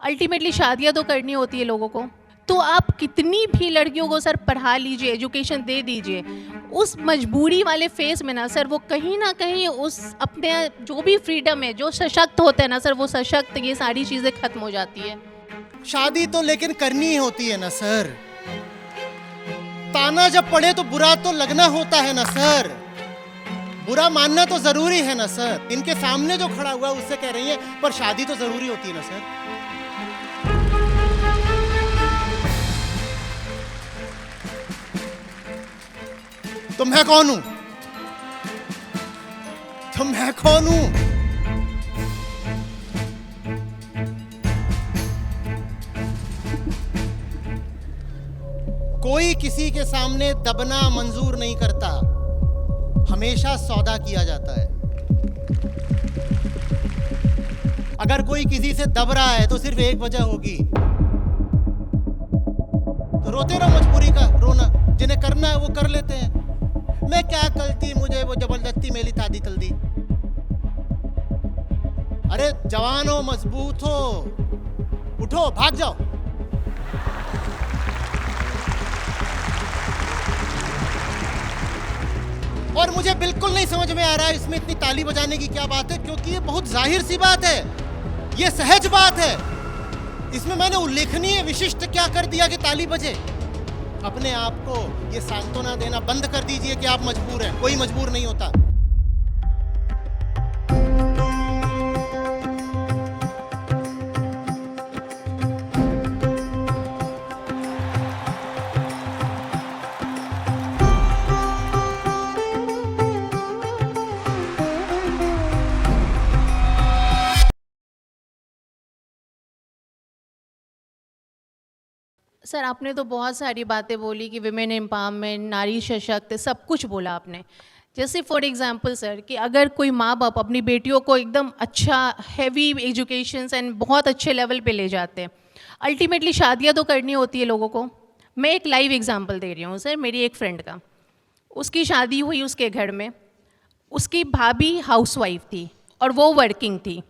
Ultimately शादियां तो करनी होती है लोगों को, तो आप कितनी भी लड़कियों को सर पढ़ा लीजिए, एजुकेशन दे दीजिए, उस मजबूरी वाले फेस में ना सर वो कहीं ना कहीं उस अपने जो भी फ्रीडम है, जो सशक्त होते हैं ना सर, वो सशक्त ये सारी चीज़ें खत्म हो जाती है। शादी तो लेकिन करनी ही होती है ना सर। ताना जब पड़े तो बुरा तो लगना होता है ना सर। बुरा मानना तो जरूरी है ना सर। इनके सामने जो खड़ा हुआ उससे कह रही है पर शादी तो जरूरी होती है ना सर। तो मैं कौन हूं? तो मैं कौन हूं? कोई किसी के सामने दबना मंजूर नहीं करता, हमेशा सौदा किया जाता है। अगर कोई किसी से दब रहा है तो सिर्फ एक वजह होगी, तो रोते रहो मजबूरी का रोना, जिन्हें करना है वो कर लेते हैं। मैं क्या गलती, मुझे वो जबरदस्ती मेरी शादी कर दी। अरे जवान हो, मजबूत हो, उठो, भाग जाओ। और मुझे बिल्कुल नहीं समझ में आ रहा है इसमें इतनी ताली बजाने की क्या बात है, क्योंकि ये बहुत जाहिर सी बात है, ये सहज बात है। इसमें मैंने उल्लेखनीय विशिष्ट क्या कर दिया कि ताली बजे? अपने आप को ये सांत्वना देना बंद कर दीजिए कि आप मजबूर हैं। कोई मजबूर नहीं होता। सर आपने तो बहुत सारी बातें बोली कि विमेन एम्पावरमेंट, नारी सशक्त, सब कुछ बोला आपने। जैसे फॉर एग्जांपल सर कि अगर कोई माँ बाप अपनी बेटियों को एकदम अच्छा हैवी एजुकेशन एंड बहुत अच्छे लेवल पे ले जाते हैं, अल्टीमेटली शादियाँ तो करनी होती है लोगों को। मैं एक लाइव एग्जांपल दे रही हूँ सर, मेरी एक फ्रेंड का, उसकी शादी हुई उसके घर में, उसकी भाभी हाउसवाइफ थी और वो वर्किंग थी।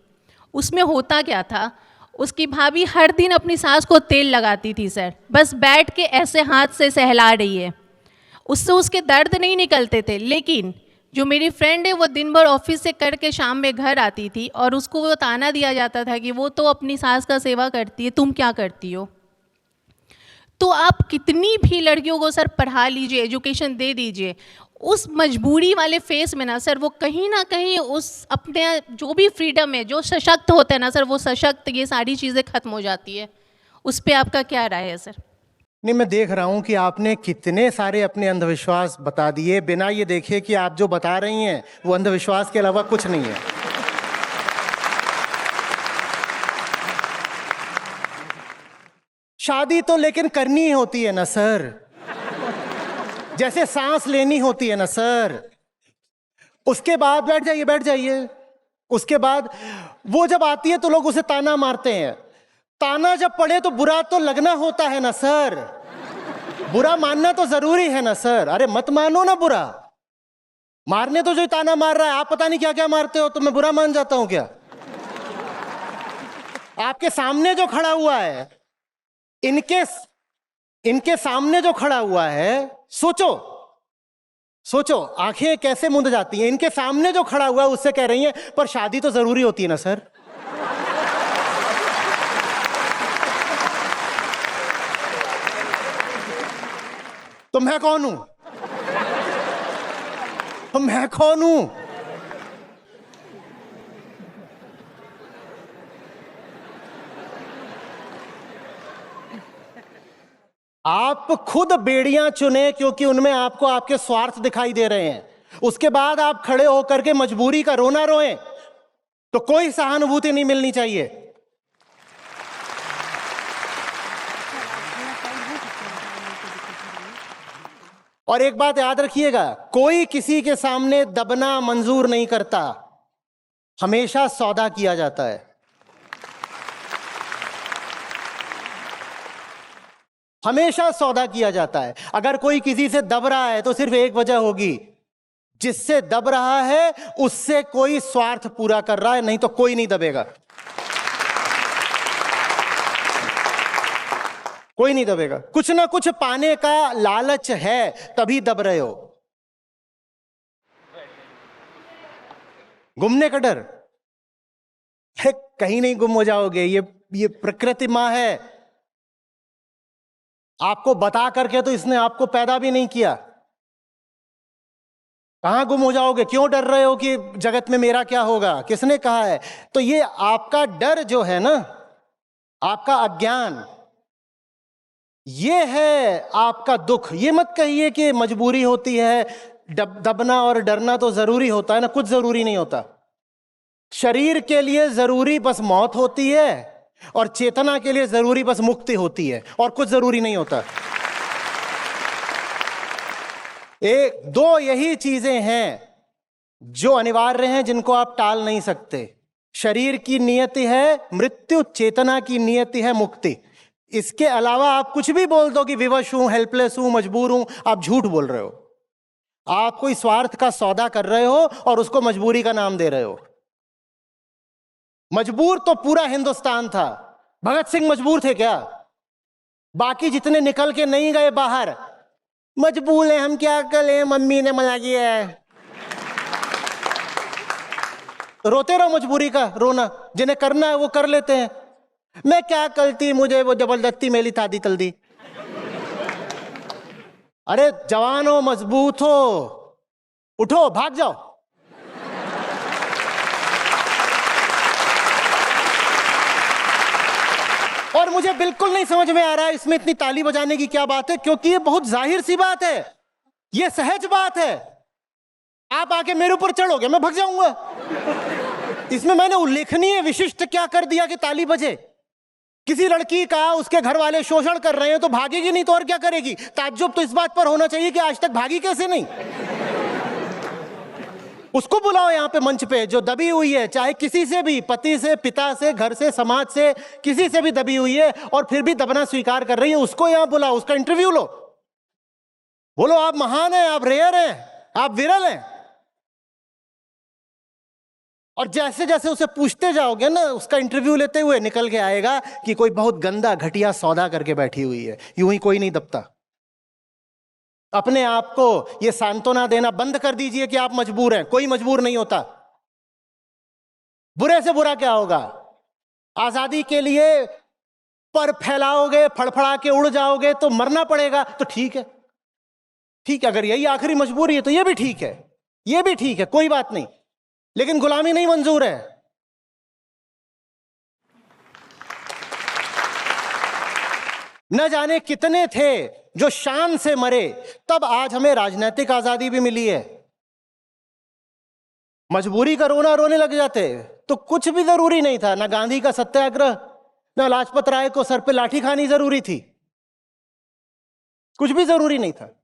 उसमें होता क्या था, उसकी भाभी हर दिन अपनी सास को तेल लगाती थी सर, बस बैठ के ऐसे हाथ से सहला रही है, उससे उसके दर्द नहीं निकलते थे। लेकिन जो मेरी फ्रेंड है वो दिन भर ऑफिस से करके शाम में घर आती थी और उसको वो ताना दिया जाता था कि वो तो अपनी सास का सेवा करती है, तुम क्या करती हो। तो आप कितनी भी लड़कियों को सर पढ़ा लीजिए, एजुकेशन दे दीजिए, उस मजबूरी वाले फेस में ना सर वो कहीं ना कहीं उस अपने जो भी फ्रीडम है, जो सशक्त होते हैं ना सर, वो सशक्त ये सारी चीज़ें खत्म हो जाती है। उस पर आपका क्या राय है सर? नहीं, मैं देख रहा हूं कि आपने कितने सारे अपने अंधविश्वास बता दिए बिना ये देखे कि आप जो बता रही हैं वो अंधविश्वास के अलावा कुछ नहीं है। शादी तो लेकिन करनी ही होती है ना सर, जैसे सांस लेनी होती है ना सर। उसके बाद बैठ जाइए, बैठ जाइए। उसके बाद वो जब आती है तो लोग उसे ताना मारते हैं। ताना जब पड़े तो बुरा तो लगना होता है ना सर। बुरा मानना तो जरूरी है ना सर। अरे मत मानो ना बुरा, मारने तो जो ताना मार रहा है, आप पता नहीं क्या क्या मारते हो, तो मैं बुरा मान जाता हूं क्या? आपके सामने जो खड़ा हुआ है, इनके सामने जो खड़ा हुआ है, सोचो सोचो, आंखें कैसे मुंद जाती हैं। इनके सामने जो खड़ा हुआ है उससे कह रही हैं पर शादी तो जरूरी होती है ना सर। तो मैं कौन हूं? तो मैं कौन हूं? आप खुद बेड़ियां चुने क्योंकि उनमें आपको आपके स्वार्थ दिखाई दे रहे हैं। उसके बाद आप खड़े होकर के मजबूरी का रोना रोएं तो कोई सहानुभूति नहीं मिलनी चाहिए। और एक बात याद रखिएगा, कोई किसी के सामने दबना मंजूर नहीं करता, हमेशा सौदा किया जाता है। हमेशा सौदा किया जाता है। अगर कोई किसी से दब रहा है तो सिर्फ एक वजह होगी, जिससे दब रहा है उससे कोई स्वार्थ पूरा कर रहा है, नहीं तो कोई नहीं दबेगा। कोई नहीं दबेगा। कुछ ना कुछ पाने का लालच है, तभी दब रहे हो। गुमने का डर है, कहीं नहीं गुम हो जाओगे। ये प्रकृति मां है, आपको बता करके तो इसने आपको पैदा भी नहीं किया। कहां गुम हो जाओगे? क्यों डर रहे हो कि जगत में मेरा क्या होगा? किसने कहा है? तो ये आपका डर जो है ना, आपका अज्ञान, ये है आपका दुख। ये मत कहिए कि मजबूरी होती है। दबना और डरना तो जरूरी होता है ना? कुछ जरूरी नहीं होता। शरीर के लिए जरूरी बस मौत होती है, और चेतना के लिए जरूरी बस मुक्ति होती है, और कुछ जरूरी नहीं होता। एक दो यही चीजें हैं जो अनिवार्य हैं, जिनको आप टाल नहीं सकते। शरीर की नियति है मृत्यु, चेतना की नियति है मुक्ति। इसके अलावा आप कुछ भी बोल दो कि विवश हूं, हेल्पलेस हूं, मजबूर हूं, आप झूठ बोल रहे हो। आप कोई स्वार्थ का सौदा कर रहे हो और उसको मजबूरी का नाम दे रहे हो। मजबूर तो पूरा हिंदुस्तान था। भगत सिंह मजबूर थे क्या? बाकी जितने निकल के नहीं गए बाहर, मजबूर है, हम क्या करें, मम्मी ने मना किया है। रोते रहो मजबूरी का, रोना। जिन्हें करना है वो कर लेते हैं। मैं क्या करती, मुझे वो जबरदस्ती मेरी शादी कर दी। अरे जवान हो, मजबूत हो, उठो, भाग जाओ। और मुझे बिल्कुल नहीं समझ में आ रहा है इसमें इतनी ताली बजाने की क्या बात है, क्योंकि ये बहुत जाहिर सी बात है, ये सहज बात है। आप आके मेरे ऊपर चढ़ोगे, मैं भाग जाऊंगा। इसमें मैंने उल्लेखनीय विशिष्ट क्या कर दिया कि ताली बजे? किसी लड़की का उसके घर वाले शोषण कर रहे हैं तो भागेगी नहीं तो और क्या करेगी? ताज्जुब तो इस बात पर होना चाहिए कि आज तक भागी कैसे नहीं। उसको बुलाओ यहां पे मंच पे, जो दबी हुई है, चाहे किसी से भी, पति से, पिता से, घर से, समाज से, किसी से भी दबी हुई है और फिर भी दबना स्वीकार कर रही है, उसको यहां बुलाओ, उसका इंटरव्यू लो। बोलो आप महान हैं, आप रेयर हैं, आप विरल हैं। और जैसे जैसे उसे पूछते जाओगे ना, उसका इंटरव्यू लेते हुए निकल के आएगा कि कोई बहुत गंदा घटिया सौदा करके बैठी हुई है। यूं ही कोई नहीं दबता। अपने आप को यह सांत्वना देना बंद कर दीजिए कि आप मजबूर हैं। कोई मजबूर नहीं होता। बुरे से बुरा क्या होगा? आजादी के लिए पर फैलाओगे, फड़फड़ा के उड़ जाओगे तो मरना पड़ेगा। तो ठीक है, ठीक है, अगर यही आखिरी मजबूरी है तो यह भी ठीक है, यह भी ठीक है, कोई बात नहीं। लेकिन गुलामी नहीं मंजूर है। न जाने कितने थे जो शान से मरे, तब आज हमें राजनीतिक आजादी भी मिली है। मजबूरी का रोना रोने लग जाते तो कुछ भी जरूरी नहीं था। ना गांधी का सत्याग्रह, ना लाजपत राय को सर पे लाठी खानी जरूरी थी। कुछ भी जरूरी नहीं था।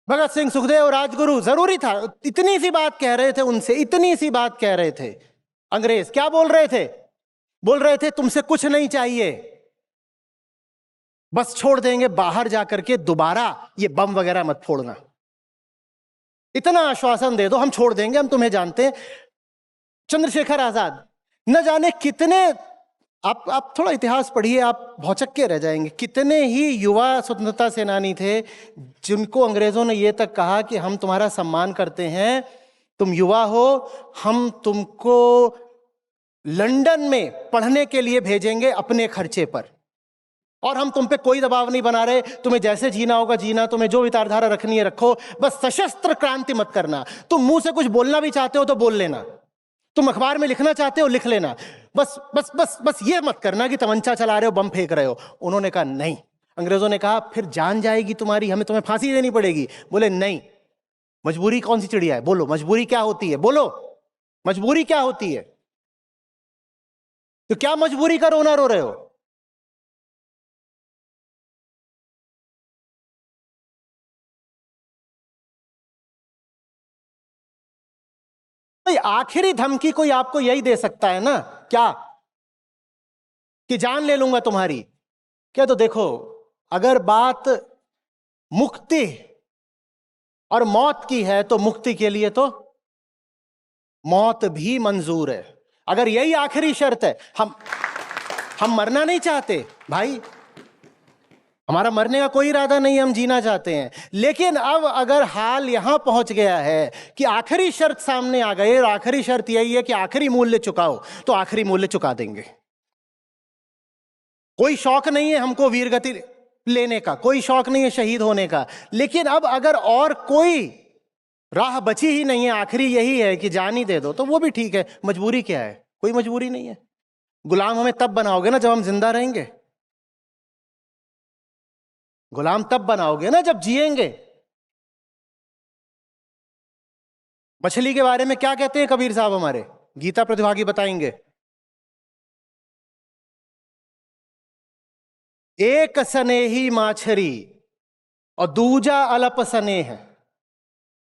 भगत सिंह, सुखदेव, राजगुरु जरूरी था। इतनी सी बात कह रहे थे उनसे, इतनी सी बात कह रहे थे। अंग्रेज क्या बोल रहे थे? बोल रहे थे तुमसे कुछ नहीं चाहिए, बस छोड़ देंगे, बाहर जाकर के दोबारा ये बम वगैरह मत फोड़ना। इतना आश्वासन दे दो, हम छोड़ देंगे, हम तुम्हें जानते हैं। चंद्रशेखर आजाद, न जाने कितने, आप थोड़ा इतिहास पढ़िए, आप भौचक्के रह जाएंगे। कितने ही युवा स्वतंत्रता सेनानी थे जिनको अंग्रेजों ने यह तक कहा कि हम तुम्हारा सम्मान करते हैं, तुम युवा हो, हम तुमको लंदन में पढ़ने के लिए भेजेंगे अपने खर्चे पर, और हम तुम पे कोई दबाव नहीं बना रहे। तुम्हें जैसे जीना होगा जीना, तुम्हें जो विचारधारा रखनी है रखो, बस सशस्त्र क्रांति मत करना। तुम मुंह से कुछ बोलना भी चाहते हो तो बोल लेना, तुम अखबार में लिखना चाहते हो लिख लेना, बस बस बस बस ये मत करना कि तमंचा चला रहे हो, बम फेंक रहे हो। उन्होंने कहा नहीं। अंग्रेजों ने कहा फिर जान जाएगी तुम्हारी, हमें तुम्हें फांसी देनी पड़ेगी। बोले नहीं। मजबूरी कौन सी चिड़िया है? बोलो मजबूरी क्या होती है? बोलो मजबूरी क्या होती है? तो क्या मजबूरी का रोना रो रहे हो? आखिरी धमकी कोई आपको यही दे सकता है ना, क्या कि जान ले लूंगा तुम्हारी? क्या? तो देखो, अगर बात मुक्ति और मौत की है तो मुक्ति के लिए तो मौत भी मंजूर है। अगर यही आखिरी शर्त है, हम मरना नहीं चाहते भाई, हमारा मरने का कोई इरादा नहीं है, हम जीना चाहते हैं। लेकिन अब अगर हाल यहां पहुंच गया है कि आखिरी शर्त सामने आ गई और आखिरी शर्त यही है कि आखिरी मूल्य चुकाओ, तो आखिरी मूल्य चुका देंगे। कोई शौक नहीं है हमको वीरगति लेने का, कोई शौक नहीं है शहीद होने का, लेकिन अब अगर और कोई राह बची ही नहीं है, आखिरी यही है कि जान ही दे दो, तो वो भी ठीक है। मजबूरी क्या है? कोई मजबूरी नहीं है। गुलाम हमें तब बनाओगे ना जब हम जिंदा रहेंगे। गुलाम तब बनाओगे ना जब जिएंगे। मछली के बारे में क्या कहते हैं कबीर साहब हमारे गीता प्रतिभागी बताएंगे। एक स्नेही माछरी और दूजा अलप स्नेह।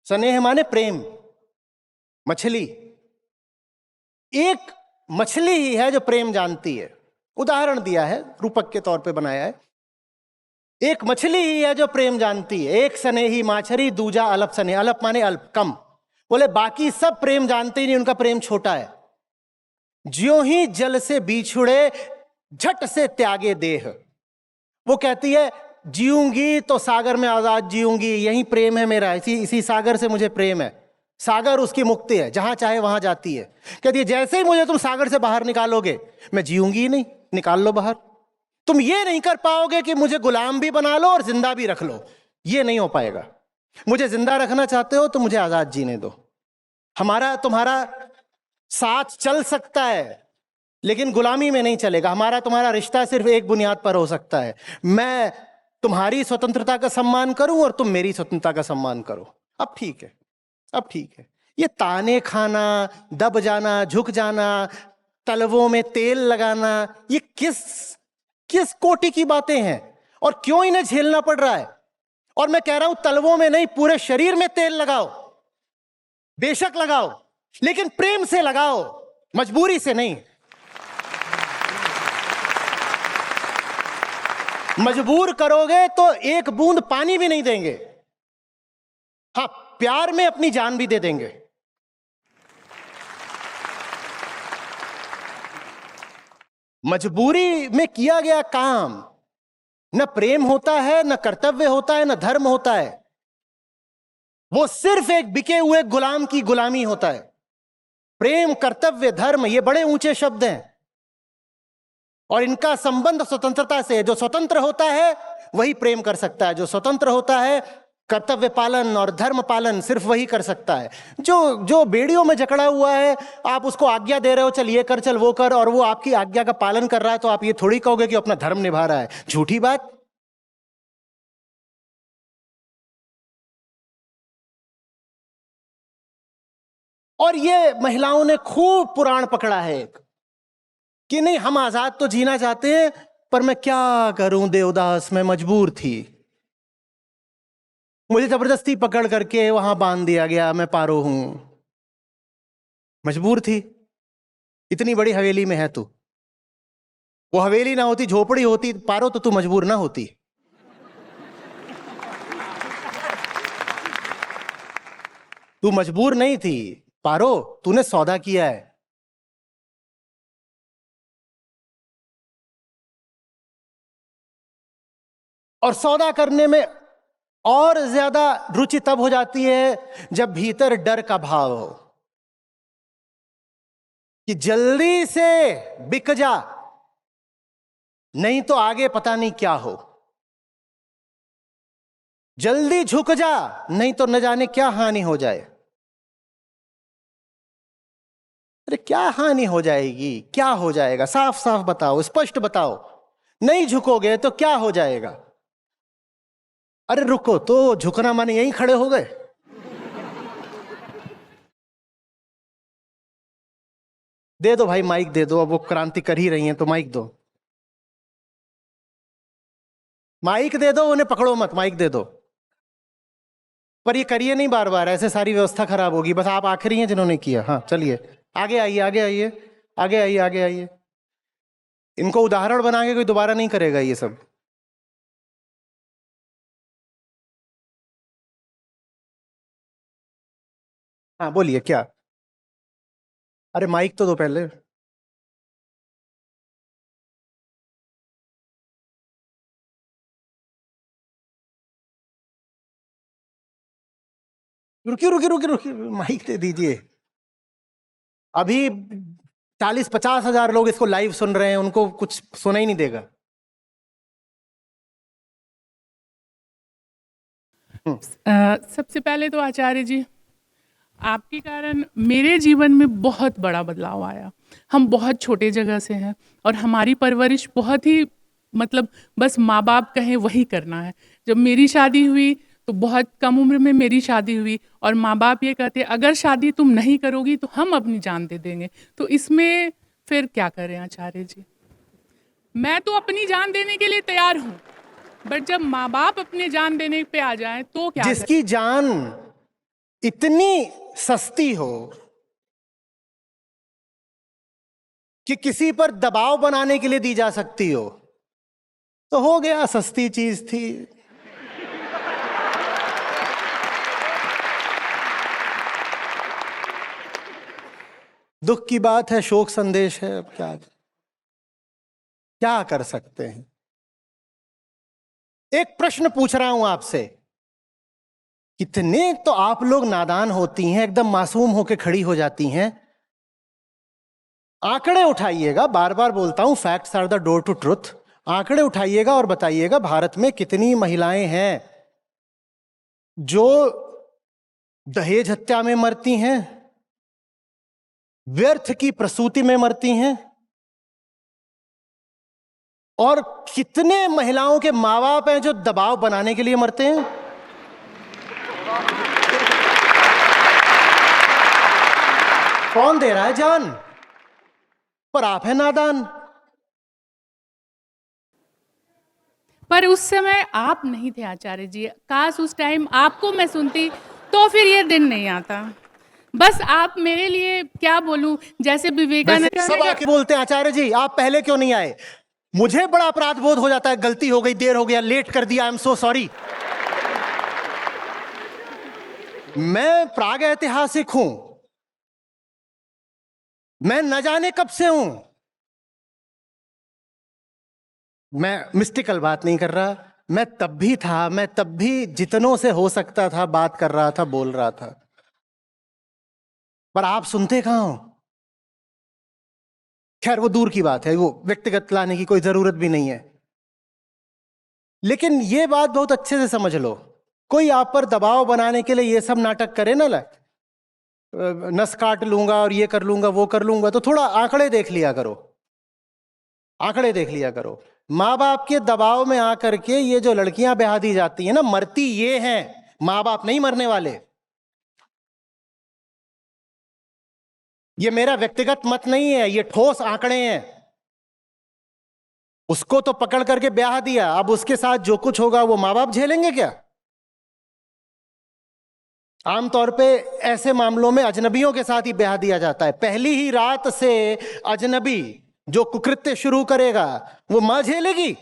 स्नेह माने प्रेम। मछली, एक मछली ही है जो प्रेम जानती है। उदाहरण दिया है, रूपक के तौर पे बनाया है। एक मछली ही है जो प्रेम जानती है। एक स्नेही माछरी दूजा अलप स्नेह। अलप माने अल्प, कम। बोले बाकी सब प्रेम जानते ही नहीं, उनका प्रेम छोटा है। ज्यों ही जल से बिछुड़े झट से त्यागे देह। वो कहती है जीऊंगी तो सागर में आजाद जीऊंगी, यही प्रेम है मेरा, इसी इसी सागर से मुझे प्रेम है। सागर उसकी मुक्ति है, जहां चाहे वहां जाती है। कहती है जैसे ही मुझे तुम सागर से बाहर निकालोगे मैं जीऊंगी ही नहीं, निकाल लो बाहर। तुम ये नहीं कर पाओगे कि मुझे गुलाम भी बना लो और जिंदा भी रख लो, ये नहीं हो पाएगा। मुझे जिंदा रखना चाहते हो तो मुझे आजाद जीने दो। हमारा तुम्हारा साथ चल सकता है लेकिन गुलामी में नहीं चलेगा। हमारा तुम्हारा रिश्ता सिर्फ एक बुनियाद पर हो सकता है, मैं तुम्हारी स्वतंत्रता का सम्मान करूं और तुम मेरी स्वतंत्रता का सम्मान करो। अब ठीक है, अब ठीक है। ये ताने खाना, दब जाना, झुक जाना, तलवों में तेल लगाना, ये किस किस कोटि की बातें हैं और क्यों इन्हें झेलना पड़ रहा है? और मैं कह रहा हूं तलवों में नहीं, पूरे शरीर में तेल लगाओ, बेशक लगाओ, लेकिन प्रेम से लगाओ, मजबूरी से नहीं। मजबूर करोगे तो एक बूंद पानी भी नहीं देंगे। हाँ, प्यार में अपनी जान भी दे देंगे। मजबूरी में किया गया काम न प्रेम होता है, न कर्तव्य होता है, न धर्म होता है। वो सिर्फ एक बिके हुए गुलाम की गुलामी होता है। प्रेम, कर्तव्य, धर्म, ये बड़े ऊंचे शब्द हैं और इनका संबंध स्वतंत्रता से है। जो स्वतंत्र होता है वही प्रेम कर सकता है, जो स्वतंत्र होता है कर्तव्य पालन और धर्म पालन सिर्फ वही कर सकता है। जो जो बेड़ियों में जकड़ा हुआ है, आप उसको आज्ञा दे रहे हो चल ये कर, चल वो कर, और वो आपकी आज्ञा का पालन कर रहा है, तो आप ये थोड़ी कहोगे कि अपना धर्म निभा रहा है। झूठी बात। और ये महिलाओं ने खूब पुराण पकड़ा है एक, कि नहीं हम आजाद तो जीना चाहते हैं पर मैं क्या करूं देवदास, मैं मजबूर थी, मुझे जबरदस्ती पकड़ करके वहां बांध दिया गया, मैं पारो हूं, मजबूर थी। इतनी बड़ी हवेली में है तू, वो हवेली ना होती, झोपड़ी होती पारो, तो तू मजबूर ना होती। तू मजबूर नहीं थी पारो, तूने सौदा किया है। और सौदा करने में और ज्यादा रुचि तब हो जाती है जब भीतर डर का भाव हो कि जल्दी से बिक जा, नहीं तो आगे पता नहीं क्या हो। जल्दी झुक जा, नहीं तो न जाने क्या हानि हो जाए। अरे क्या हानि हो जाएगी, क्या हो जाएगा? साफ साफ बताओ, स्पष्ट बताओ। नहीं झुकोगे तो क्या हो जाएगा? अरे रुको, तो झुकना माने यहीं खड़े हो गए? दे दो भाई माइक दे दो, अब वो क्रांति कर ही रही हैं तो माइक दो, माइक दे दो, उन्हें पकड़ो मत, माइक दे दो। पर ये करिए नहीं बार बार, ऐसे सारी व्यवस्था खराब होगी। बस आप आखिरी हैं जिन्होंने किया। हाँ चलिए आगे आइए, आगे आइए, आगे आइए, आगे आइए। इनको उदाहरण बना के कोई दोबारा नहीं करेगा ये सब। हाँ बोलिए क्या? अरे माइक तो दो पहले। रुकिए रुकिए रुकिए रुकिए, माइक दे दीजिए। अभी 40-50 हजार लोग इसको लाइव सुन रहे हैं, उनको कुछ सुना ही नहीं देगा। सबसे पहले तो आचार्य जी, आपके कारण मेरे जीवन में बहुत बड़ा बदलाव आया। हम बहुत छोटे जगह से हैं और हमारी परवरिश बहुत ही मतलब बस माँ बाप कहें वही करना है। जब मेरी शादी हुई तो बहुत कम उम्र में मेरी शादी हुई और माँ बाप ये कहते अगर शादी तुम नहीं करोगी तो हम अपनी जान दे देंगे। तो इसमें फिर क्या करें आचार्य जी? मैं तो अपनी जान देने के लिए तैयार हूँ, बट जब माँ बाप अपने जान देने पे आ जाएं तो क्या करें? जिसकी जान इतनी सस्ती हो कि किसी पर दबाव बनाने के लिए दी जा सकती हो, तो हो गया, सस्ती चीज थी। दुख की बात है, शोक संदेश है, अब क्या क्या कर सकते हैं। एक प्रश्न पूछ रहा हूं आपसे, कितने तो आप लोग नादान होती हैं, एकदम मासूम होकर खड़ी हो जाती हैं। आंकड़े उठाइएगा, बार बार बोलता हूं, facts are the door to truth. आंकड़े उठाइएगा और बताइएगा भारत में कितनी महिलाएं हैं जो दहेज हत्या में मरती हैं, व्यर्थ की प्रसूति में मरती हैं, और कितने महिलाओं के माँ बाप हैं जो दबाव बनाने के लिए मरते हैं। कौन दे रहा है जान? पर आप हैं नादान। पर उस समय आप नहीं थे आचार्य जी। काश उस टाइम आपको मैं सुनती तो फिर ये दिन नहीं आता। बस आप मेरे लिए क्या बोलूं, जैसे विवेकानंद सब आके बोलते हैं आचार्य जी आप पहले क्यों नहीं आए। मुझे बड़ा अपराध बोध हो जाता है, गलती हो गई, देर हो गया, लेट कर दिया, आई एम सो सॉरी। मैं प्राग ऐतिहासिक हूं, मैं न जाने कब से हूं। मैं मिस्टिकल बात नहीं कर रहा, मैं तब भी था, मैं तब भी जितनों से हो सकता था बात कर रहा था, बोल रहा था, पर आप सुनते कहां हो। खैर वो दूर की बात है, वो व्यक्तिगत लाने की कोई जरूरत भी नहीं है। लेकिन ये बात बहुत अच्छे से समझ लो, कोई आप पर दबाव बनाने के लिए ये सब नाटक करे ना, नस काट लूंगा और ये कर लूंगा वो कर लूंगा, तो थोड़ा आंकड़े देख लिया करो, आंकड़े देख लिया करो। माँ बाप के दबाव में आकर के ये जो लड़कियां ब्याह दी जाती है ना, मरती ये हैं, माँ बाप नहीं मरने वाले। ये मेरा व्यक्तिगत मत नहीं है, ये ठोस आंकड़े हैं। उसको तो पकड़ करके ब्याह दिया, अब उसके साथ जो कुछ होगा वो माँ बाप झेलेंगे क्या? आमतौर पे ऐसे मामलों में अजनबियों के साथ ही ब्याह दिया जाता है। पहली ही रात से अजनबी जो कुकृत्य शुरू करेगा वो मां झेलेगी।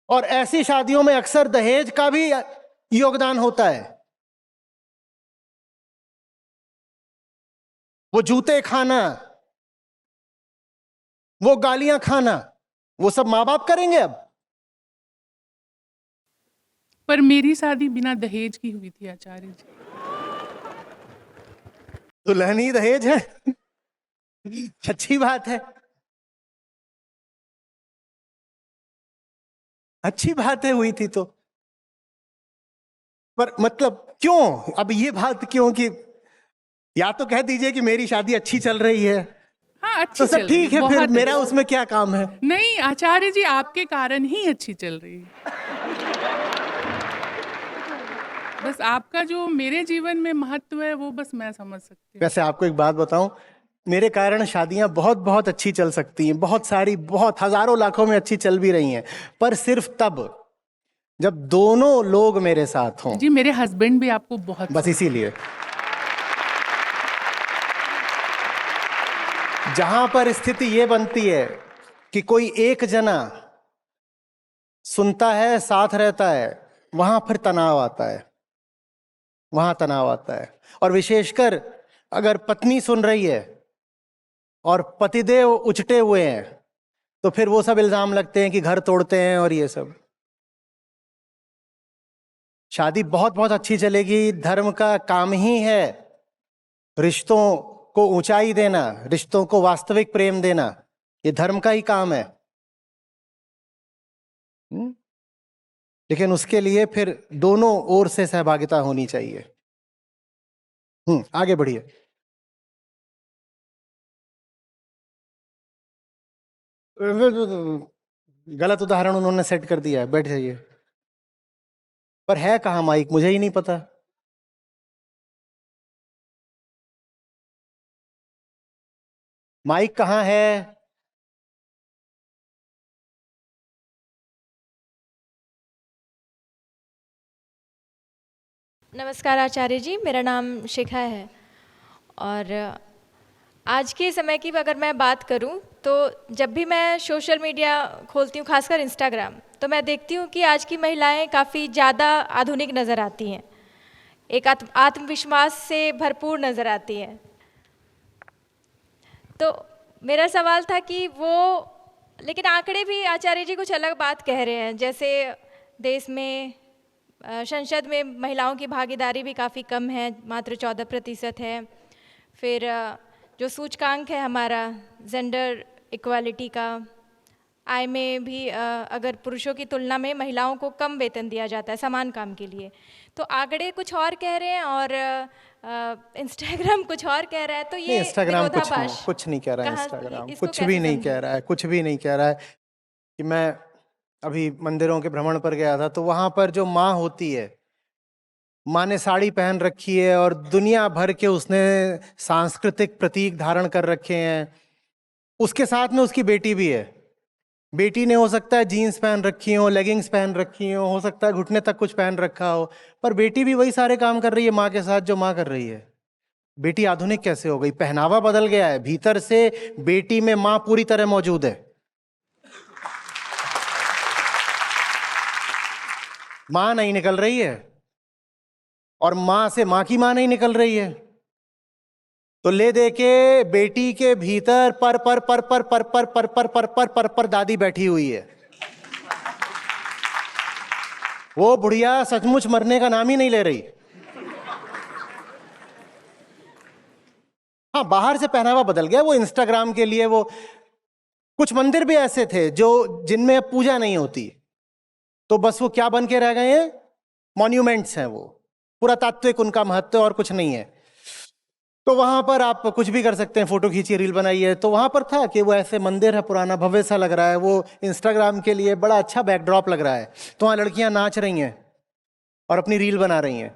और ऐसी शादियों में अक्सर दहेज का भी योगदान होता है। वो जूते खाना, वो गालियां खाना, वो सब माँ बाप करेंगे अब। पर मेरी शादी बिना दहेज की हुई थी आचार्य जी। दुल्हन ही दहेज है। अच्छी बात है, अच्छी बात है, हुई थी तो। पर मतलब क्यों अब ये बात क्यों कि या तो कह दीजिए कि मेरी शादी अच्छी चल रही है, हाँ अच्छी तो चल सब ठीक रही है, फिर बहुत मेरा अच्छी। उसमें क्या काम है। नहीं आचार्य जी, आपके कारण ही अच्छी चल रही है। बस आपका जो मेरे जीवन में महत्व है वो बस मैं समझ सकती हूँ। वैसे आपको एक बात बताऊं, मेरे कारण शादियां बहुत बहुत अच्छी चल सकती हैं, बहुत सारी, बहुत हजारों लाखों में अच्छी चल भी रही हैं, पर सिर्फ तब जब दोनों लोग मेरे साथ हों। जी मेरे हस्बैंड भी आपको बहुत बस इसीलिए जहां पर स्थिति ये बनती है कि कोई एक जना सुनता है, साथ रहता है, वहां फिर तनाव आता है, वहां तनाव आता है। और विशेषकर अगर पत्नी सुन रही है और पतिदेव उचटे हुए हैं, तो फिर वो सब इल्जाम लगते हैं कि घर तोड़ते हैं और ये सब। शादी बहुत बहुत अच्छी चलेगी। धर्म का काम ही है रिश्तों को ऊंचाई देना, रिश्तों को वास्तविक प्रेम देना। ये धर्म का ही काम है। लेकिन उसके लिए फिर दोनों ओर से सहभागिता होनी चाहिए। आगे बढ़िए। गलत उदाहरण उन्होंने सेट कर दिया है, बैठ जाइए। पर है कहाँ माइक, मुझे ही नहीं पता। माइक कहाँ है? नमस्कार आचार्य जी, मेरा नाम शिखा है। और आज के समय की अगर मैं बात करूं तो जब भी मैं सोशल मीडिया खोलती हूं, खासकर इंस्टाग्राम, तो मैं देखती हूं कि आज की महिलाएं काफ़ी ज़्यादा आधुनिक नज़र आती हैं, एक आत्मविश्वास से भरपूर नज़र आती हैं। तो मेरा सवाल था कि लेकिन आंकड़े भी आचार्य जी कुछ अलग बात कह रहे हैं। जैसे देश में संसद में महिलाओं की भागीदारी भी काफ़ी कम है, मात्र 14% है। फिर जो सूचकांक है हमारा जेंडर इक्वालिटी का, आय में भी अगर पुरुषों की तुलना में महिलाओं को कम वेतन दिया जाता है समान काम के लिए। तो आंकड़े कुछ और कह रहे हैं और इंस्टाग्राम कुछ और कह रहा है। तो ये इंस्टाग्राम विरोधाभास कुछ नहीं कह रहा है। इंस्टाग्राम इसको कुछ भी कैसे नहीं समझें? कह रहा है, कुछ भी नहीं कह रहा है। कि मैं अभी मंदिरों के भ्रमण पर गया था, तो वहां पर जो माँ होती है, माँ ने साड़ी पहन रखी है और दुनिया भर के उसने सांस्कृतिक प्रतीक धारण कर रखे हैं। उसके साथ में उसकी बेटी भी है। बेटी ने हो सकता है जीन्स पहन रखी हो, लेगिंग्स पहन रखी हो सकता है घुटने तक कुछ पहन रखा हो, पर बेटी भी वही सारे काम कर रही है माँ के साथ जो माँ कर रही है। बेटी आधुनिक कैसे हो गई? पहनावा बदल गया है, भीतर से बेटी में माँ पूरी तरह मौजूद है। माँ नहीं निकल रही है और माँ से माँ की माँ नहीं निकल रही है। तो ले दे के बेटी के भीतर पर पर पर पर पर पर पर पर पर पर पर पर दादी बैठी हुई है। वो बुढ़िया सचमुच मरने का नाम ही नहीं ले रही। हाँ, बाहर से पहनावा बदल गया, वो इंस्टाग्राम के लिए। वो कुछ मंदिर भी ऐसे थे जो जिनमें पूजा नहीं होती, तो बस वो क्या बन के रह गए हैं? मॉन्यूमेंट्स हैं। वो पुरातात्विक उनका महत्व और कुछ नहीं है। तो वहां पर आप कुछ भी कर सकते हैं, फोटो खींचिए, रील बनाइए। तो वहां पर था कि वो ऐसे मंदिर है, पुराना भव्य सा लग रहा है, वो इंस्टाग्राम के लिए बड़ा अच्छा बैकड्रॉप लग रहा है। तो वहां लड़कियां नाच रही हैं और अपनी रील बना रही हैं।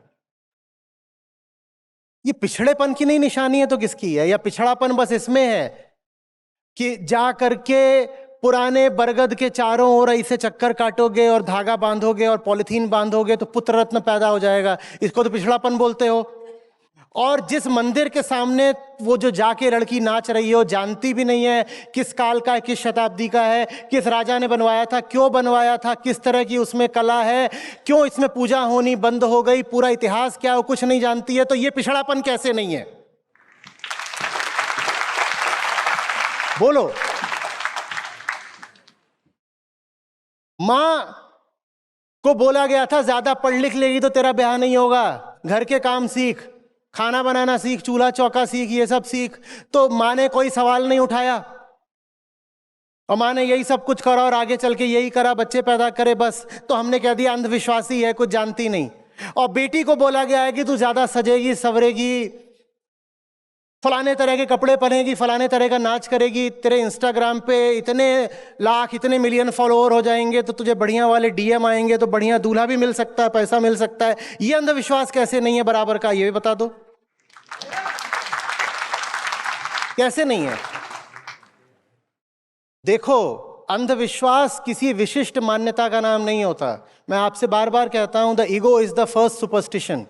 ये पिछड़ेपन की नहीं निशानी है तो किसकी है? या पिछड़ापन बस इसमें है कि जा करके पुराने बरगद के चारों ओर ऐसे चक्कर काटोगे और धागा बांधोगे और पॉलिथीन बांधोगे तो पुत्र रत्न पैदा हो जाएगा, इसको तो पिछड़ापन बोलते हो। और जिस मंदिर के सामने वो जो जाके लड़की नाच रही हो, जानती भी नहीं है किस काल का है, किस शताब्दी का है, किस राजा ने बनवाया था, क्यों बनवाया था, किस तरह की उसमें कला है, क्यों इसमें पूजा होनी बंद हो गई, पूरा इतिहास क्या, वो कुछ नहीं जानती है। तो ये पिछड़ापन कैसे नहीं है? बोलो। मां को बोला गया था ज्यादा पढ़ लिख लेगी तो तेरा ब्याह नहीं होगा, घर के काम सीख, खाना बनाना सीख, चूल्हा चौका सीख, ये सब सीख। तो मां ने कोई सवाल नहीं उठाया और मां ने यही सब कुछ करा और आगे चल के यही करा, बच्चे पैदा करे बस। तो हमने कह दिया अंधविश्वासी है, कुछ जानती नहीं। और बेटी को बोला गया है कि तू ज्यादा सजेगी, सवरेगी, फलाने तरह के कपड़े पहनेगी, फलाने तरह का नाच करेगी, तेरे इंस्टाग्राम पे इतने लाख, इतने मिलियन फॉलोअर हो जाएंगे तो तुझे बढ़िया वाले डीएम आएंगे, तो बढ़िया दूल्हा भी मिल सकता है, पैसा मिल सकता है। ये अंधविश्वास कैसे नहीं है बराबर का? ये भी बता दो, कैसे नहीं है? देखो, अंधविश्वास किसी विशिष्ट मान्यता का नाम नहीं होता। मैं आपसे बार बार कहता हूं, the ego is the first superstition.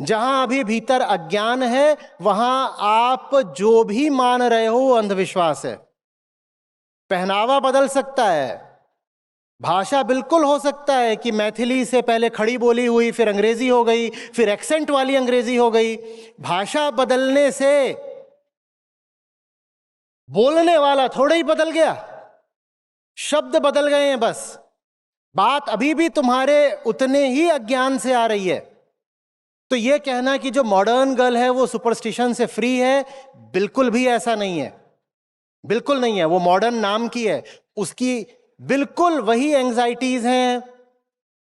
जहां अभी भीतर अज्ञान है, वहां आप जो भी मान रहे हो वो अंधविश्वास है। पहनावा बदल सकता है, भाषा बिल्कुल हो सकता है कि मैथिली से पहले खड़ी बोली हुई, फिर अंग्रेजी हो गई, फिर एक्सेंट वाली अंग्रेजी हो गई। भाषा बदलने से बोलने वाला थोड़ा ही बदल गया, शब्द बदल गए हैं बस। बात अभी भी तुम्हारे उतने ही अज्ञान से आ रही है। तो ये कहना कि जो मॉडर्न गर्ल है वो सुपरस्टिशन से फ्री है, बिल्कुल भी ऐसा नहीं है, बिल्कुल नहीं है। वो मॉडर्न नाम की है, उसकी बिल्कुल वही एंजाइटीज हैं,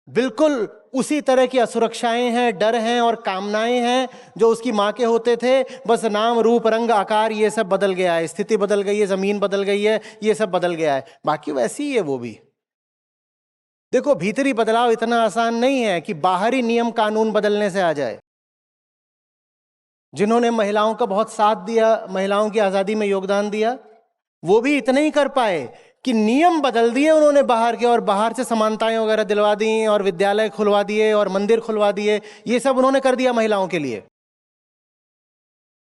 बिल्कुल उसी तरह की असुरक्षाएं हैं, डर हैं और कामनाएं हैं जो उसकी माँ के होते थे। बस नाम, रूप, रंग, आकार ये सब बदल गया है, स्थिति बदल गई है, जमीन बदल गई है, ये सब बदल गया है, बाकी वैसी ही है वो भी। देखो, भीतरी बदलाव इतना आसान नहीं है कि बाहरी नियम कानून बदलने से आ जाए। जिन्होंने महिलाओं का बहुत साथ दिया, महिलाओं की आजादी में योगदान दिया, वो भी इतना ही कर पाए कि नियम बदल दिए उन्होंने बाहर के, और बाहर से समानताएं वगैरह दिलवा दी और विद्यालय खुलवा दिए और मंदिर खुलवा दिए, ये सब उन्होंने कर दिया महिलाओं के लिए।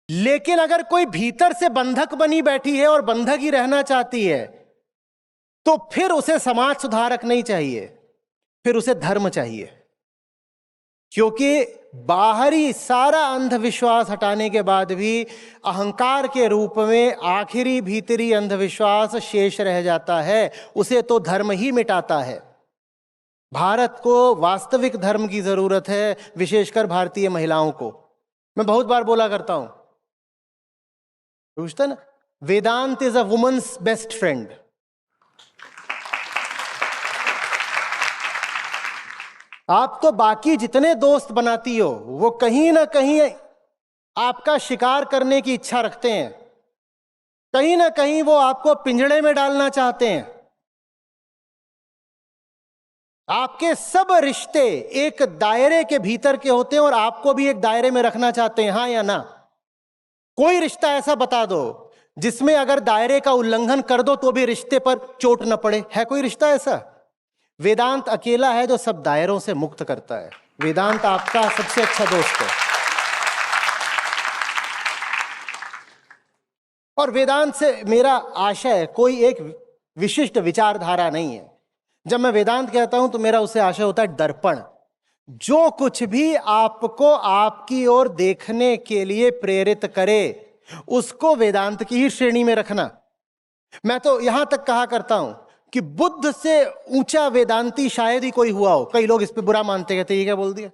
लेकिन अगर कोई भीतर से बंधक बनी बैठी है और बंधक ही रहना चाहती है, तो फिर उसे समाज सुधारक नहीं चाहिए, फिर उसे धर्म चाहिए। क्योंकि बाहरी सारा अंधविश्वास हटाने के बाद भी अहंकार के रूप में आखिरी भीतरी अंधविश्वास शेष रह जाता है, उसे तो धर्म ही मिटाता है। भारत को वास्तविक धर्म की जरूरत है, विशेषकर भारतीय महिलाओं को। मैं बहुत बार बोला करता हूं, पूछता ना, Vedant is a woman's best friend. आप तो बाकी जितने दोस्त बनाती हो वो कहीं ना कहीं आपका शिकार करने की इच्छा रखते हैं, कहीं ना कहीं वो आपको पिंजड़े में डालना चाहते हैं। आपके सब रिश्ते एक दायरे के भीतर के होते हैं और आपको भी एक दायरे में रखना चाहते हैं, हाँ या ना? कोई रिश्ता ऐसा बता दो जिसमें अगर दायरे का उल्लंघन कर दो तो भी रिश्ते पर चोट न पड़े, है कोई रिश्ता ऐसा? वेदांत अकेला है जो सब दायरों से मुक्त करता है। वेदांत आपका सबसे अच्छा दोस्त है। और वेदांत से मेरा आशय कोई एक विशिष्ट विचारधारा नहीं है। जब मैं वेदांत कहता हूं तो मेरा उससे आशय होता है दर्पण। जो कुछ भी आपको आपकी ओर देखने के लिए प्रेरित करे उसको वेदांत की ही श्रेणी में रखना। मैं तो यहां तक कहा करता हूं कि बुद्ध से ऊंचा वेदांती शायद ही कोई हुआ हो। कई लोग इस पे बुरा मानते, कहते ये क्या बोल दिया।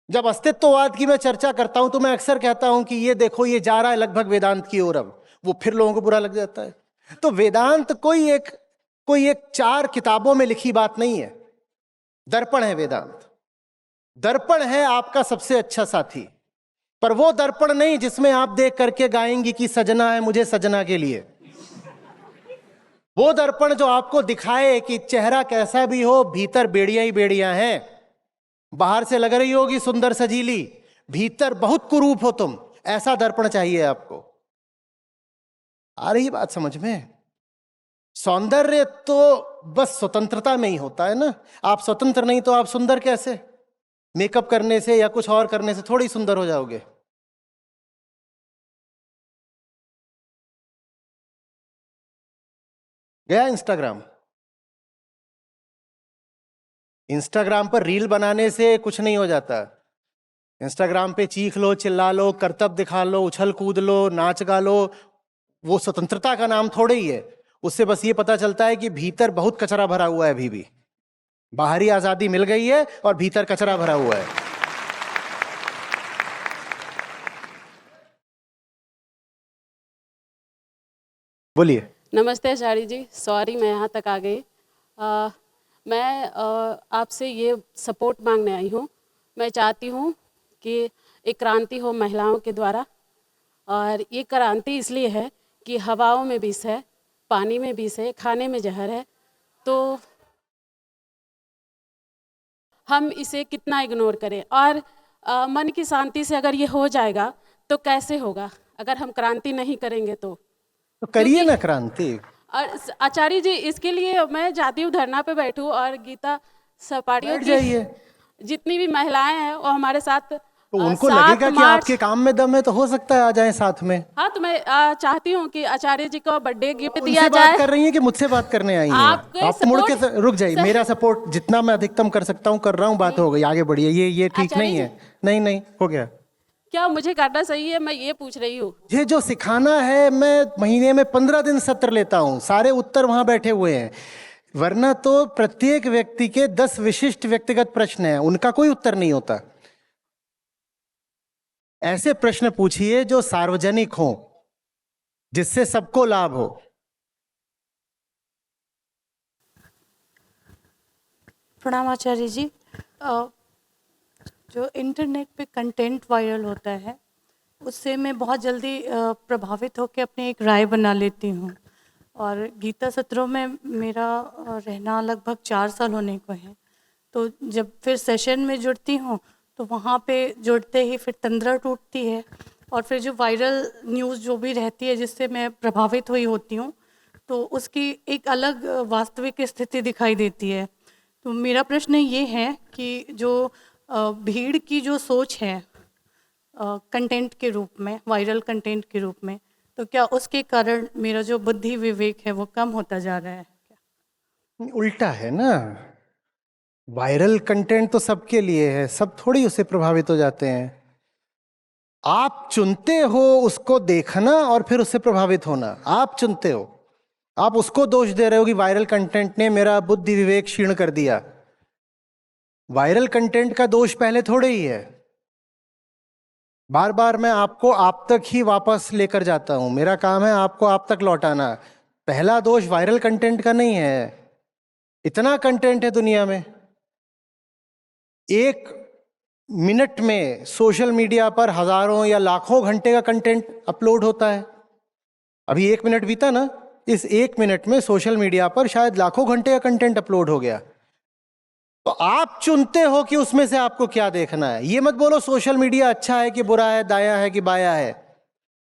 जब अस्तित्ववाद की मैं चर्चा करता हूं तो मैं अक्सर कहता हूं कि ये देखो ये जा रहा है लगभग वेदांत की ओर, अब वो फिर लोगों को बुरा लग जाता है। तो वेदांत कोई एक 4 किताबों में लिखी बात नहीं है। दर्पण है वेदांत, दर्पण है आपका सबसे अच्छा साथी। पर वो दर्पण नहीं जिसमें आप देख करके गाएंगी कि सजना है मुझे सजना के लिए। वो दर्पण जो आपको दिखाए कि चेहरा कैसा भी हो भीतर बेड़ियां ही बेड़ियां हैं। बाहर से लग रही होगी सुंदर सजीली, भीतर बहुत कुरूप हो तुम, ऐसा दर्पण चाहिए आपको। आ रही बात समझ में? सौंदर्य तो बस स्वतंत्रता में ही होता है ना। आप स्वतंत्र नहीं तो आप सुंदर कैसे? मेकअप करने से या कुछ और करने से थोड़ी सुंदर हो जाओगे। गया इंस्टाग्राम पर रील बनाने से कुछ नहीं हो जाता। इंस्टाग्राम पे चीख लो, चिल्ला लो, करतब दिखा लो, उछल कूद लो, नाच गा लो, वो स्वतंत्रता का नाम थोड़े ही है। उससे बस ये पता चलता है कि भीतर बहुत कचरा भरा हुआ है अभी भी। बाहरी आजादी मिल गई है और भीतर कचरा भरा हुआ है। बोलिए। नमस्ते आचार्य जी, सॉरी मैं यहाँ तक आ गई। मैं आपसे ये सपोर्ट मांगने आई हूँ। मैं चाहती हूँ कि एक क्रांति हो महिलाओं के द्वारा, और ये क्रांति इसलिए है कि हवाओं में विष है, पानी में विष है, खाने में जहर है, तो हम इसे कितना इग्नोर करें। और मन की शांति से अगर ये हो जाएगा तो कैसे होगा अगर हम क्रांति नहीं करेंगे तो करिए ना क्रांति। और आचार्य जी इसके लिए मैं जाती हूँ धरना पे बैठूं और गीता सपाटियों जाइए। की जितनी भी महिलाएं हैं वो हमारे साथ तो उनको लगेगा कि आपके काम में दम है तो हो सकता है आ जाएं साथ में। हाँ, तो मैं चाहती हूँ कि आचार्य जी को बर्थडे गिफ्ट दिया उनसे जाए। बात कर रही हैं कि मुझसे बात करने आई हैं? आप मुड़ के रुक जाइए। मेरा सपोर्ट जितना मैं अधिकतम कर सकता हूँ कर रहा हूँ। बात हो गई, आगे बढ़िए। ये ठीक नहीं है। नहीं हो गया। क्या मुझे करना सही है, मैं ये पूछ रही हूँ। ये जो सिखाना है, मैं महीने में 15 दिन सत्र लेता हूँ, सारे उत्तर वहां बैठे हुए हैं। वरना तो प्रत्येक व्यक्ति के 10 विशिष्ट व्यक्तिगत प्रश्न हैं, उनका कोई उत्तर नहीं होता। ऐसे प्रश्न पूछिए जो सार्वजनिक हो, जिससे सबको लाभ हो। प्रणाम आचार्य जी। जो इंटरनेट पे कंटेंट वायरल होता है उससे मैं बहुत जल्दी प्रभावित होकर अपनी एक राय बना लेती हूँ। और गीता सत्रों में मेरा रहना लगभग 4 साल होने को है। तो जब फिर सेशन में जुड़ती हूँ तो वहाँ पे जुड़ते ही फिर तंद्रा टूटती है, और फिर जो वायरल न्यूज़ जो भी रहती है जिससे मैं प्रभावित हुई होती हूँ तो उसकी एक अलग वास्तविक स्थिति दिखाई देती है। तो मेरा प्रश्न ये है कि जो भीड़ की जो सोच है कंटेंट के रूप में, वायरल कंटेंट के रूप में, तो क्या उसके कारण मेरा जो बुद्धि विवेक है वो कम होता जा रहा है? उल्टा है ना, वायरल कंटेंट तो सबके लिए है, सब थोड़ी उससे प्रभावित हो जाते हैं। आप चुनते हो उसको देखना और फिर उससे प्रभावित होना, आप चुनते हो। आप उसको दोष दे रहे हो कि वायरल कंटेंट ने मेरा बुद्धि विवेक क्षीण कर दिया। वायरल कंटेंट का दोष पहले थोड़े ही है। बार बार मैं आपको आप तक ही वापस लेकर जाता हूं, मेरा काम है आपको आप तक लौटाना। पहला दोष वायरल कंटेंट का नहीं है। इतना कंटेंट है दुनिया में, 1 मिनट में सोशल मीडिया पर हजारों या लाखों घंटे का कंटेंट अपलोड होता है। अभी 1 मिनट बीता ना, इस 1 मिनट में सोशल मीडिया पर शायद लाखों घंटे का कंटेंट अपलोड हो गया। तो आप चुनते हो कि उसमें से आपको क्या देखना है। ये मत बोलो सोशल मीडिया अच्छा है कि बुरा है, दाया है कि बाया है।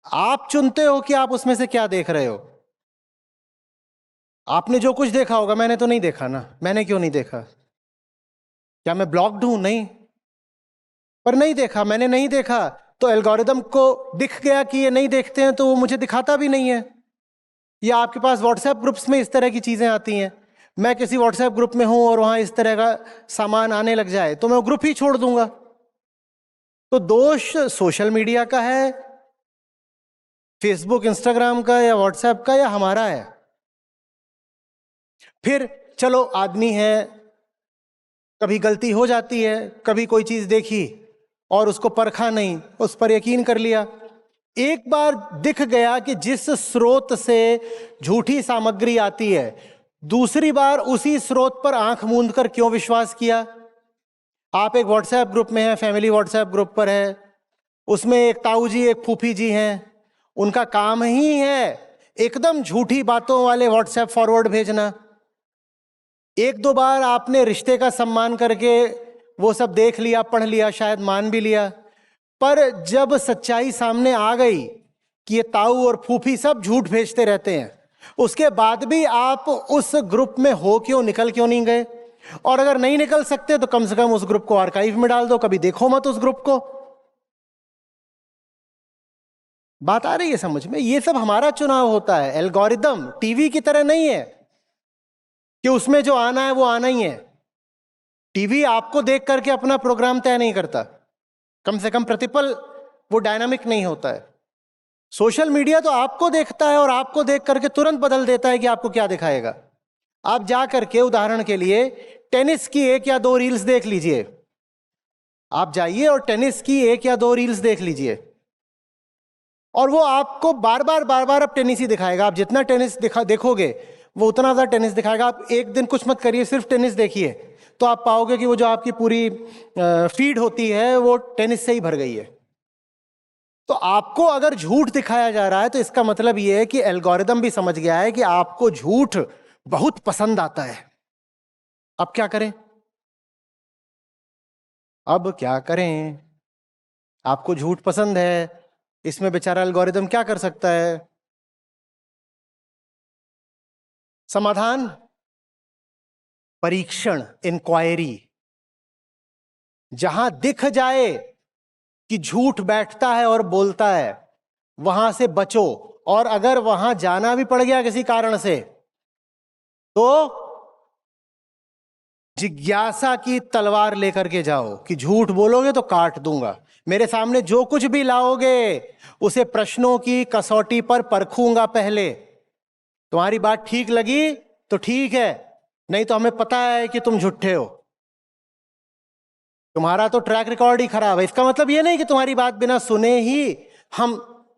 आप चुनते हो कि आप उसमें से क्या देख रहे हो। आपने जो कुछ देखा होगा, मैंने तो नहीं देखा ना। मैंने क्यों नहीं देखा? क्या मैं ब्लॉक्ड हूं? नहीं, पर नहीं देखा, मैंने नहीं देखा तो एल्गोरिदम को दिख गया कि ये नहीं देखते हैं, तो वो मुझे दिखाता भी नहीं है। या आपके पास व्हाट्सएप ग्रुप्स में इस तरह की चीजें आती हैं, मैं किसी व्हाट्सएप ग्रुप में हूं और वहां इस तरह का सामान आने लग जाए तो मैं वो ग्रुप ही छोड़ दूंगा। तो दोष सोशल मीडिया का है, फेसबुक इंस्टाग्राम का या व्हाट्सएप का, या हमारा है? फिर चलो आदमी है, कभी गलती हो जाती है, कभी कोई चीज देखी और उसको परखा नहीं, उस पर यकीन कर लिया। एक बार दिख गया कि जिस स्रोत से झूठी सामग्री आती है, दूसरी बार उसी स्रोत पर आंख मूंद कर क्यों विश्वास किया? आप एक व्हाट्सएप ग्रुप में हैं, फैमिली व्हाट्सएप ग्रुप पर है, उसमें एक ताऊ जी एक फूफी जी हैं, उनका काम ही है एकदम झूठी बातों वाले व्हाट्सएप फॉरवर्ड भेजना। 1-2 बार आपने रिश्ते का सम्मान करके वो सब देख लिया, पढ़ लिया, शायद मान भी लिया, पर जब सच्चाई सामने आ गई कि ये ताऊ और फूफी सब झूठ भेजते रहते हैं, उसके बाद भी आप उस ग्रुप में हो क्यों, निकल क्यों नहीं गए? और अगर नहीं निकल सकते तो कम से कम उस ग्रुप को आर्काइव में डाल दो, कभी देखो मत उस ग्रुप को। बात आ रही है समझ में? ये सब हमारा चुनाव होता है। एल्गोरिदम टीवी की तरह नहीं है कि उसमें जो आना है वो आना ही है। टीवी आपको देख करके अपना प्रोग्राम तय नहीं करता, कम से कम प्रतिपल वो डायनामिक नहीं होता है। सोशल मीडिया तो आपको देखता है और आपको देख करके तुरंत बदल देता है कि आपको क्या दिखाएगा। आप जा करके उदाहरण के लिए टेनिस की 1 या 2 रील्स देख लीजिए। आप जाइए और टेनिस की 1 या 2 रील्स देख लीजिए और वो आपको बार बार अब टेनिस ही दिखाएगा। आप जितना टेनिस देखोगे वो उतना ज़्यादा टेनिस दिखाएगा। आप एक दिन कुछ मत करिए, सिर्फ टेनिस देखिए, तो आप पाओगे कि वो जो आपकी पूरी फीड होती है वो टेनिस से ही भर गई है। तो आपको अगर झूठ दिखाया जा रहा है तो इसका मतलब ये है कि एल्गोरिदम भी समझ गया है कि आपको झूठ बहुत पसंद आता है। अब क्या करें? अब क्या करें? आपको झूठ पसंद है, इसमें बेचारा एल्गोरिदम क्या कर सकता है? समाधान परीक्षण, इंक्वायरी। जहां दिख जाए कि झूठ बैठता है और बोलता है, वहां से बचो। और अगर वहां जाना भी पड़ गया किसी कारण से, तो जिज्ञासा की तलवार लेकर के जाओ कि झूठ बोलोगे तो काट दूंगा। मेरे सामने जो कुछ भी लाओगे उसे प्रश्नों की कसौटी पर परखूंगा पहले। तुम्हारी बात ठीक लगी तो ठीक है, नहीं तो हमें पता है कि तुम झूठे हो। तुम्हारा तो ट्रैक रिकॉर्ड ही खराब है। इसका मतलब ये नहीं कि तुम्हारी बात बिना सुने ही हम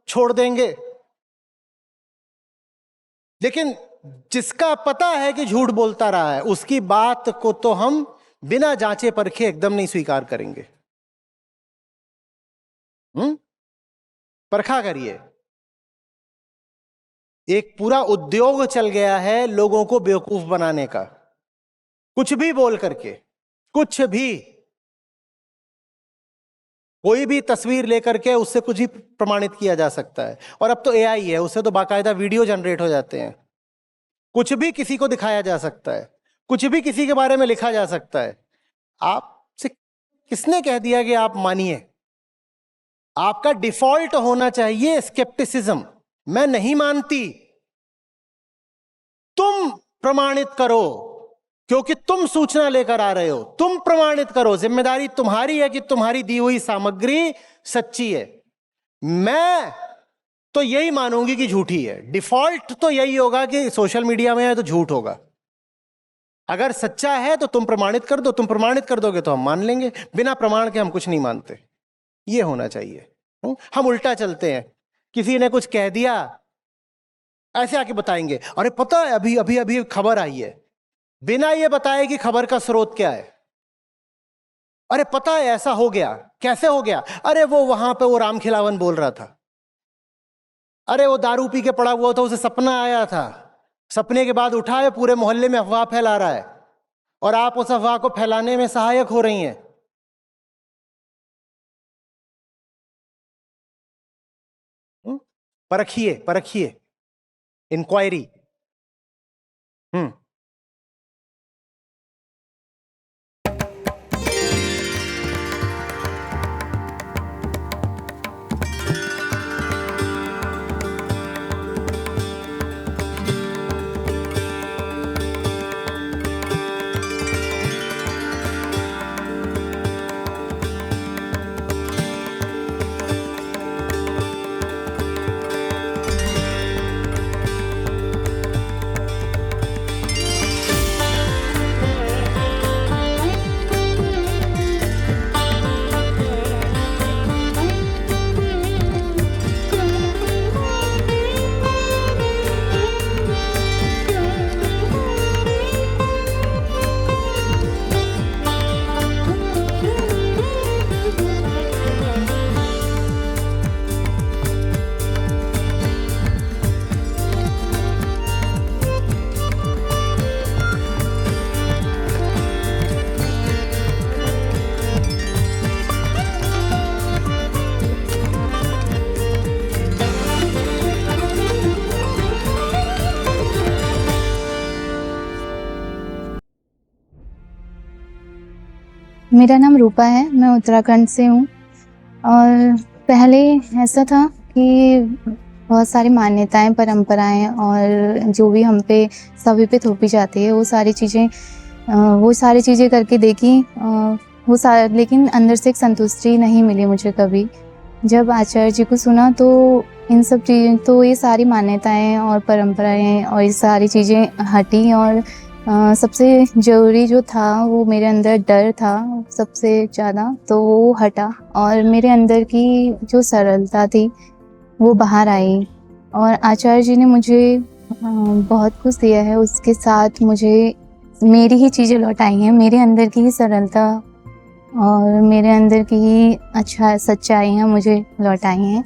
छोड़ देंगे, लेकिन जिसका पता है कि झूठ बोलता रहा है उसकी बात को तो हम बिना जांचे परखे एकदम नहीं स्वीकार करेंगे। परखा करिए। एक पूरा उद्योग चल गया है लोगों को बेवकूफ बनाने का, कुछ भी बोल करके, कुछ भी, कोई भी तस्वीर लेकर के उससे कुछ भी प्रमाणित किया जा सकता है। और अब तो एआई है, उससे तो बाकायदा वीडियो जनरेट हो जाते हैं। कुछ भी किसी को दिखाया जा सकता है, कुछ भी किसी के बारे में लिखा जा सकता है। आपसे किसने कह दिया कि आप मानिए? आपका डिफॉल्ट होना चाहिए स्केप्टिसिज्म। मैं नहीं मानती, तुम प्रमाणित करो, क्योंकि तुम सूचना लेकर आ रहे हो, तुम प्रमाणित करो। जिम्मेदारी तुम्हारी है कि तुम्हारी दी हुई सामग्री सच्ची है। मैं तो यही मानूंगी कि झूठी है। डिफॉल्ट तो यही होगा कि सोशल मीडिया में है तो झूठ होगा। अगर सच्चा है तो तुम प्रमाणित कर दो, तुम प्रमाणित कर दोगे तो हम मान लेंगे। बिना प्रमाण के हम कुछ नहीं मानते, ये होना चाहिए। हम उल्टा चलते हैं, किसी ने कुछ कह दिया ऐसे आके बताएंगे, अरे पता है अभी अभी अभी खबर आई है, बिना ये बताए कि खबर का स्रोत क्या है। अरे पता है ऐसा हो गया, कैसे हो गया? अरे वो वहां पे वो राम खिलावन बोल रहा था, अरे वो दारू पी के पड़ा हुआ था, उसे सपना आया था, सपने के बाद उठा है, पूरे मोहल्ले में अफवाह फैला रहा है और आप उस अफवाह को फैलाने में सहायक हो रही हैं। परखिए, परखिए, इंक्वायरी। मेरा नाम रूपा है, मैं उत्तराखंड से हूँ। और पहले ऐसा था कि बहुत सारी मान्यताएं, परंपराएं और जो भी हम पे सभी पे थोपी जाती है वो सारी चीज़ें करके देखी। लेकिन अंदर से एक संतुष्टि नहीं मिली मुझे कभी। जब आचार्य जी को सुना तो इन सब चीज़ें, तो ये सारी मान्यताएं और परंपराएं और ये सारी चीज़ें हटी। और सबसे ज़रूरी जो था वो मेरे अंदर डर था सबसे ज़्यादा, तो वो हटा और मेरे अंदर की जो सरलता थी वो बाहर आई। और आचार्य जी ने मुझे बहुत कुछ दिया है, उसके साथ मुझे मेरी ही चीज़ें लौटाई हैं, मेरे अंदर की ही सरलता और मेरे अंदर की ही सच्चाइयाँ मुझे लौटाई हैं।